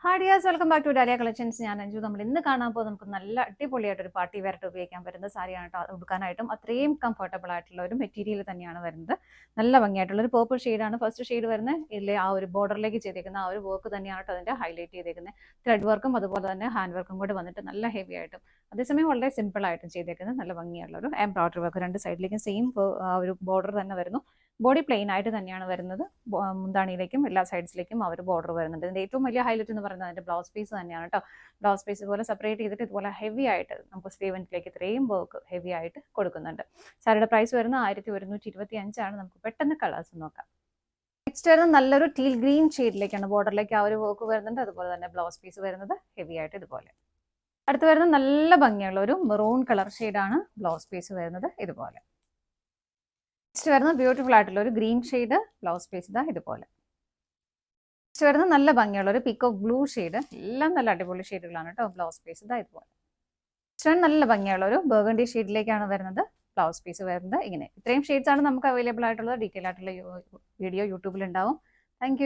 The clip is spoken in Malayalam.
Hi dears, welcome back to Dalia collections. ഞാൻ അഞ്ജു. നമ്മൾ ഇന്ന് കാണാൻ പോകുന്നത് നമുക്ക് നല്ല അടിപൊളിയായിട്ടൊരു പാർട്ടി വെയറായിട്ട് ഉപയോഗിക്കാൻ പറ്റുന്ന സാരിയാണ് കേട്ടോ. ഉടുക്കാനായിട്ടും അത്രയും കംഫർട്ടബിൾ ആയിട്ടുള്ള ഒരു മെറ്റീരിയൽ തന്നെയാണ് വരുന്നത്. നല്ല ഭംഗിയായിട്ടുള്ള ഒരു പേർപ്പിൾ ഷെയ്ഡാണ് ഫസ്റ്റ് ഷെയ്ഡ് വരുന്നത്. ഇതിൽ ആ ഒരു ബോർഡറിലേക്ക് ചെയ്തേക്കുന്ന ആ ഒരു വർക്ക് തന്നെയാണ് കേട്ടോ അതിൻ്റെ ഹൈലൈറ്റ് ചെയ്തേക്കുന്നത്. ത്രെഡ് വർക്കും അതുപോലെ തന്നെ ഹാൻഡ് വർക്കും കൂടെ വന്നിട്ട് നല്ല ഹെവി ആയിട്ടും അതേസമയം വളരെ സിമ്പിൾ ആയിട്ടും ചെയ്തേക്കുന്നത് നല്ല ഭംഗിയുള്ള ഒരു എംബ്രോയിഡറി വർക്ക്. രണ്ട് സൈഡിലേക്കും സെയിം ഒരു ബോർഡർ തന്നെ വരുന്നു. ബോഡി പ്ലെയിൻ ആയിട്ട് തന്നെയാണ് വരുന്നത്. മുന്താണിയിലേക്കും എല്ലാ സൈഡ്സിലേക്കും ആ ഒരു ബോർഡർ വരുന്നുണ്ട്. ഇതിൻ്റെ ഏറ്റവും വലിയ ഹൈലൈറ്റ് എന്ന് പറയുന്നത് അതിൻ്റെ ബ്ലൗസ് പീസ് തന്നെയാണ് കേട്ടോ. ബ്ലൗസ് പീസ് ഇതുപോലെ സെപ്പറേറ്റ് ചെയ്തിട്ട് ഇതുപോലെ ഹെവി ആയിട്ട് നമുക്ക് സ്ലീവൻറ്റിലേക്ക് ഇത്രയും വർക്ക് ഹെവി ആയിട്ട് കൊടുക്കുന്നുണ്ട്. സാരിയുടെ പ്രൈസ് വരുന്നത് 1125 നമുക്ക് പെട്ടെന്ന് കളേഴ്സ് നോക്കാം. നെക്സ്റ്റ് വരുന്നത് നല്ലൊരു ടീൽ ഗ്രീൻ ഷെയ്ഡിലേക്കാണ്. ബോർഡറിലേക്ക് ആ ഒരു വർക്ക് വരുന്നുണ്ട്. അതുപോലെ തന്നെ ബ്ലൗസ് പീസ് വരുന്നത് ഹെവി ആയിട്ട് ഇതുപോലെ. അടുത്ത് വരുന്നത് നല്ല ഭംഗിയുള്ള ഒരു മെറൂൺ കളർ ഷെയ്ഡാണ്. ബ്ലൗസ് പീസ് വരുന്നത് ഇതുപോലെ. നെക്സ്റ്റ് വരുന്നത് ബ്യൂട്ടിഫുൾ ആയിട്ടുള്ള ഒരു ഗ്രീൻ ഷെയ്ഡ്. ബ്ലൗസ് പീസ് ഇതാ ഇതുപോലെ. നെക്സ്റ്റ് വരുന്നത് നല്ല ഭംഗിയുള്ള ഒരു പീക്കോക്ക് ബ്ലൂ ഷെയ്ഡ്. എല്ലാം നല്ല അടിപൊളി ഷെയ്ഡുകളാണ് കേട്ടോ. ബ്ലൗസ് പീസ് ഇതാ ഇതുപോലെ. നെക്സ്റ്റ് നല്ല ഭംഗിയുള്ള ഒരു ബർഗണ്ടി ഷെയ്ഡിലേക്കാണ് വരുന്നത്. ബ്ലൗസ് പീസ് വരുന്നത് ഇങ്ങനെ. ഇത്രയും ഷെയ്ഡ്സ് ആണ് നമുക്ക് അവൈലബിൾ ആയിട്ടുള്ളത്. ഡീറ്റെയിൽ ആയിട്ടുള്ള വീഡിയോ യൂട്യൂബിൽ ഉണ്ടാവും. താങ്ക്